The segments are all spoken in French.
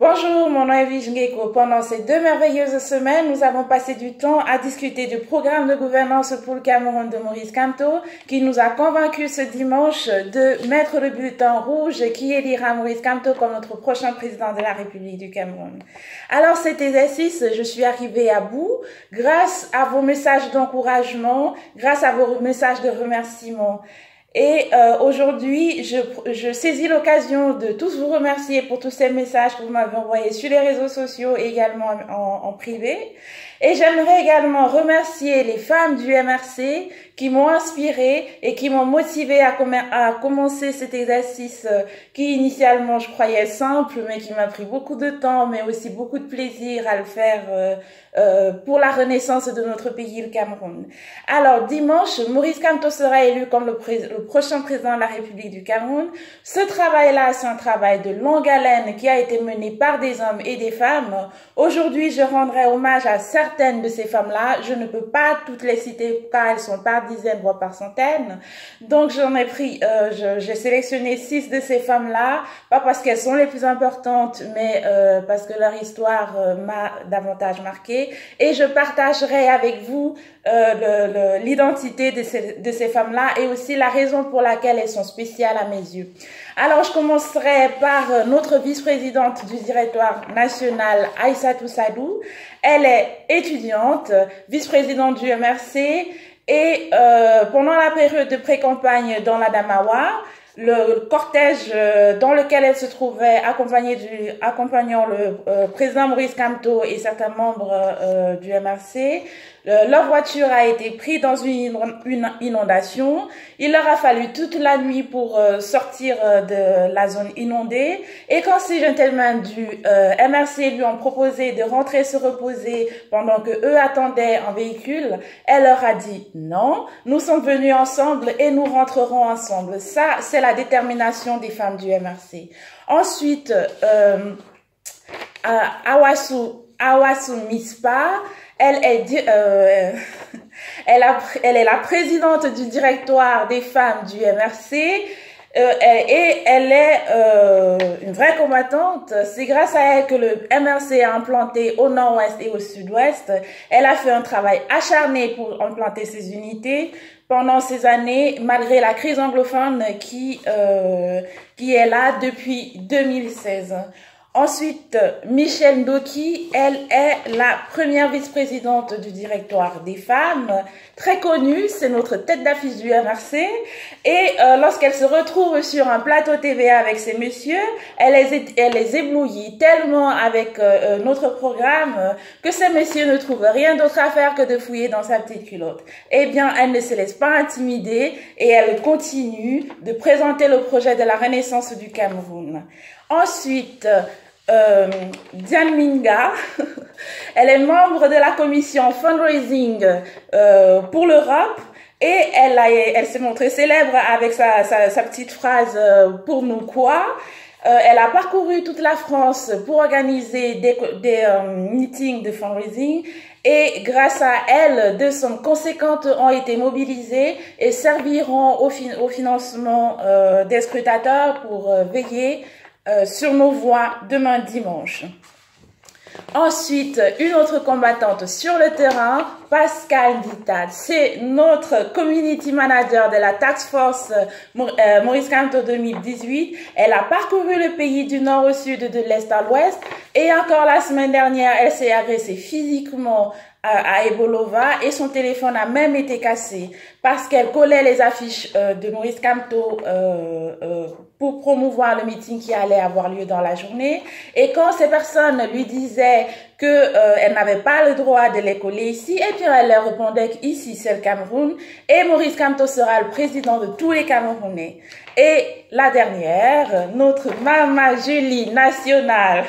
Bonjour, mon nom est Vijngeko. Pendant ces 2 merveilleuses semaines, nous avons passé du temps à discuter du programme de gouvernance pour le Cameroun de Maurice Kamto, qui nous a convaincus ce dimanche de mettre le bulletin rouge qui élira Maurice Kamto comme notre prochain président de la République du Cameroun. Alors cet exercice, je suis arrivée à bout grâce à vos messages d'encouragement, grâce à vos messages de remerciement. Et aujourd'hui, je saisis l'occasion de tous vous remercier pour tous ces messages que vous m'avez envoyés sur les réseaux sociaux et également en privé. Et j'aimerais également remercier les femmes du MRC qui m'ont inspirée et qui m'ont motivée à commencer cet exercice qui initialement je croyais simple mais qui m'a pris beaucoup de temps mais aussi beaucoup de plaisir à le faire pour la renaissance de notre pays, le Cameroun. Alors dimanche, Maurice Kamto sera élu comme le prochain président de la République du Cameroun. Ce travail-là, c'est un travail de longue haleine qui a été mené par des hommes et des femmes. Aujourd'hui, je rendrai hommage à certaines de ces femmes-là. Je ne peux pas toutes les citer car elles sont par dizaines, voire par centaines. Donc, j'en ai pris, j'ai sélectionné 6 de ces femmes-là, pas parce qu'elles sont les plus importantes, mais parce que leur histoire m'a davantage marqué. Et je partagerai avec vous l'identité de ces femmes-là et aussi la raison pour laquelle elles sont spéciales à mes yeux. Alors, je commencerai par notre vice-présidente du directoire national, Aïssatou Sadou. Elle est étudiante, vice-présidente du MRC et pendant la période de pré-campagne dans la Damawa, le cortège dans lequel elle se trouvait accompagnant le président Maurice Kamto et certains membres du MRC, leur voiture a été prise dans une inondation. Il leur a fallu toute la nuit pour sortir de la zone inondée. Et quand ces gentlemen du MRC lui ont proposé de rentrer se reposer pendant que eux attendaient en véhicule, elle leur a dit non, nous sommes venus ensemble et nous rentrerons ensemble. Ça, c'est la détermination des femmes du MRC. Ensuite, Awasu Mispa, elle est la présidente du directoire des femmes du MRC et elle est une vraie combattante. C'est grâce à elle que le MRC a implanté au nord-ouest et au sud-ouest. Elle a fait un travail acharné pour implanter ces unités pendant ces années, malgré la crise anglophone qui est là depuis 2016. Ensuite, Michelle Ndoki, elle est la première vice-présidente du directoire des femmes, très connue, c'est notre tête d'affiche du MRC, et lorsqu'elle se retrouve sur un plateau TVA avec ces messieurs, elle les éblouit tellement avec notre programme que ces messieurs ne trouvent rien d'autre à faire que de fouiller dans sa petite culotte. Eh bien, elle ne se laisse pas intimider et elle continue de présenter le projet de la renaissance du Cameroun. Ensuite, Diane Minga, elle est membre de la commission fundraising pour l'Europe et elle s'est montrée célèbre avec sa petite phrase pour nous quoi. Elle a parcouru toute la France pour organiser des meetings de fundraising et grâce à elle, 2 sommes conséquentes ont été mobilisées et serviront au financement des scrutateurs pour veiller sur nos voix demain dimanche. Ensuite, une autre combattante sur le terrain, Pascal Dittad. C'est notre community manager de la Task Force Maurice Kamto 2018. Elle a parcouru le pays du nord au sud, de l'est à l'ouest. Et encore la semaine dernière, elle s'est agressée physiquement à Ebolova et son téléphone a même été cassé parce qu'elle collait les affiches de Maurice Kamto pour promouvoir le meeting qui allait avoir lieu dans la journée. Et quand ces personnes lui disaient qu'elle n'avait pas le droit de les coller ici, et bien elle leur répondait qu'ici c'est le Cameroun et Maurice Kamto sera le président de tous les Camerounais. Et la dernière, notre Mama Julie nationale.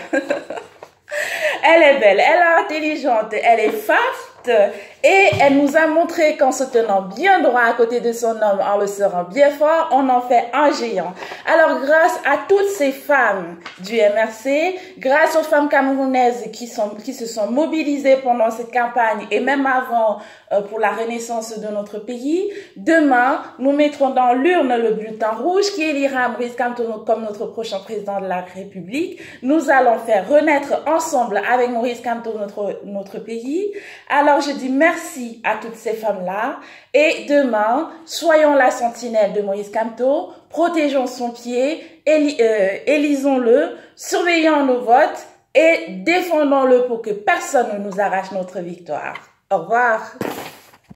Elle est belle, elle est intelligente, elle est faste Et elle nous a montré qu'en se tenant bien droit à côté de son homme, en le serrant bien fort, on en fait un géant. Alors, grâce à toutes ces femmes du MRC, grâce aux femmes camerounaises qui se sont mobilisées pendant cette campagne et même avant pour la renaissance de notre pays, demain, nous mettrons dans l'urne le bulletin rouge qui élira Maurice Kamto comme notre prochain président de la République. Nous allons faire renaître ensemble avec Maurice Kamto notre pays. Alors, je dis merci à toutes ces femmes-là. Et demain, soyons la sentinelle de Maurice Kamto, protégeons son pied, élisons-le, surveillons nos votes et défendons-le pour que personne ne nous arrache notre victoire. Au revoir.